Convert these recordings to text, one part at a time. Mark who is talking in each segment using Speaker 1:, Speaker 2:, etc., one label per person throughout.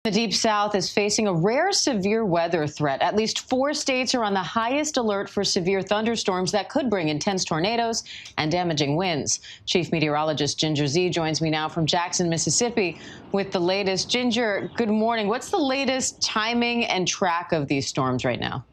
Speaker 1: The Deep South is facing a rare severe weather threat. At least 4 states are on the highest alert for severe thunderstorms that could bring intense tornadoes and damaging winds. Chief Meteorologist Ginger Zee joins me now from Jackson, Mississippi with the latest. Ginger, good morning. What's the latest timing and track of these storms right now?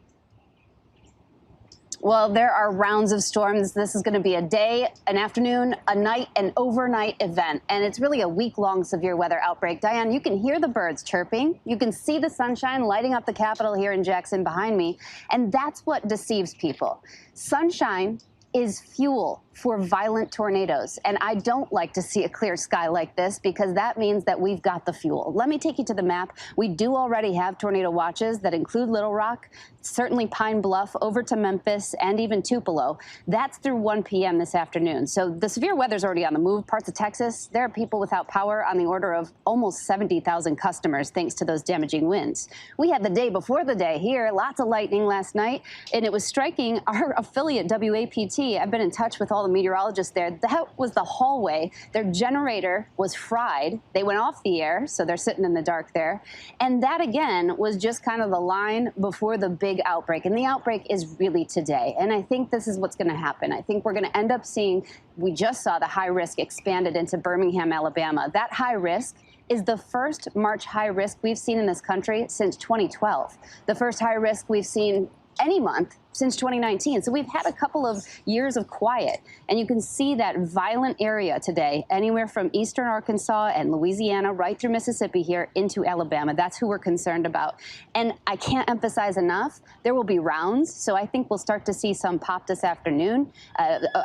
Speaker 2: Well, there are rounds of storms. This is going to be a day, an afternoon, a night, an overnight event. And it's really a week-long severe weather outbreak. Diane, you can hear the birds chirping. You can see the sunshine lighting up the Capitol here in Jackson behind me. And that's what deceives people. Sunshine is fuel for violent tornadoes. And I don't like to see a clear sky like this because that means that we've got the fuel. Let me take you to the map. We do already have tornado watches that include Little Rock, certainly Pine Bluff, over to Memphis, and even Tupelo. That's through 1 p.m. this afternoon. So the severe weather's already on the move. Parts of Texas, there are people without power on the order of almost 70,000 customers thanks to those damaging winds. We had the day before the day here, lots of lightning last night, and it was striking our affiliate WAPT. I've been in touch with all the meteorologists there. That was the hallway. Their generator was fried. They went off the air, so they're sitting in the dark there. And that, again, was just kind of the line before the big outbreak. And the outbreak is really today. And I think this is what's going to happen. I think we're going to end up seeing, we just saw the high risk expanded into Birmingham, Alabama. That high risk is the first March high risk we've seen in this country since 2012. The first high risk we've seen any month since 2019. So we've had a couple of years of quiet, and you can see that violent area today, anywhere from eastern Arkansas and Louisiana right through Mississippi here into Alabama. That's who we're concerned about. And I can't emphasize enough, there will be rounds. So I think we'll start to see some pop this afternoon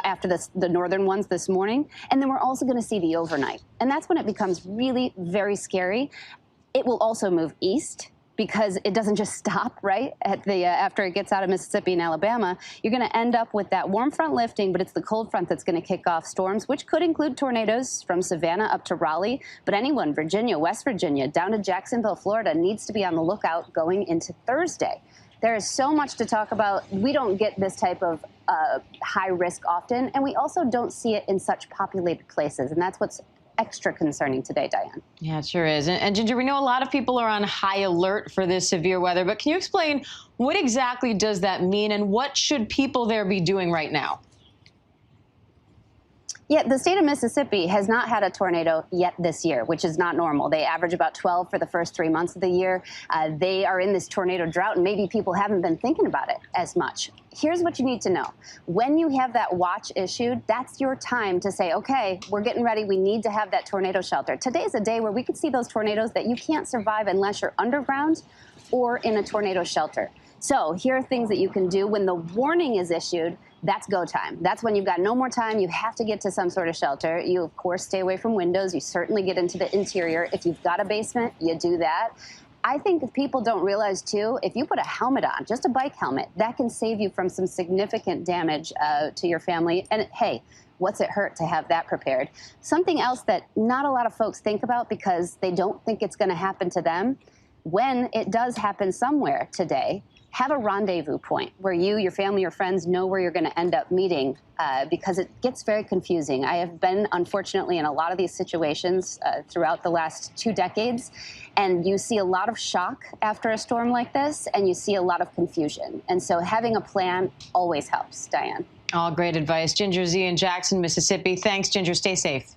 Speaker 2: after the northern ones this morning. And then we're also going to see the overnight. And that's when it becomes really very scary. It will also move east, because it doesn't just stop, right, at the after it gets out of Mississippi and Alabama. You're going to end up with that warm front lifting, but it's the cold front that's going to kick off storms, which could include tornadoes from Savannah up to Raleigh. But anyone, Virginia, West Virginia, down to Jacksonville, Florida, needs to be on the lookout going into Thursday. There is so much to talk about. We don't get this type of high risk often, and we also don't see it in such populated places, and that's what's extra concerning today, Diane.
Speaker 1: Yeah, it sure is. And Ginger, we know a lot of people are on high alert for this severe weather, but can you explain what exactly does that mean and what should people there be doing right now?
Speaker 2: Yeah, the state of Mississippi has not had a tornado yet this year, which is not normal. They average about 12 for the first 3 months of the year. They are in this tornado drought, and maybe people haven't been thinking about it as much. Here's what you need to know. When you have that watch issued, that's your time to say, okay, we're getting ready. We need to have that tornado shelter. Today's a day where we could see those tornadoes that you can't survive unless you're underground or in a tornado shelter. So here are things that you can do when the warning is issued. That's go time. That's when you've got no more time. You have to get to some sort of shelter. You, of course, stay away from windows. You certainly get into the interior. If you've got a basement, you do that. I think if people don't realize, too, if you put a helmet on, just a bike helmet, that can save you from some significant damage to your family. And, hey, what's it hurt to have that prepared? Something else that not a lot of folks think about because they don't think it's going to happen to them, when it does happen somewhere today, have a rendezvous point where you, your family, your friends know where you're going to end up meeting because it gets very confusing. I have been, unfortunately, in a lot of these situations throughout the last 2 decades, and you see a lot of shock after a storm like this, and you see a lot of confusion. And so having a plan always helps, Diane.
Speaker 1: All great advice. Ginger Zee in Jackson, Mississippi. Thanks, Ginger. Stay safe.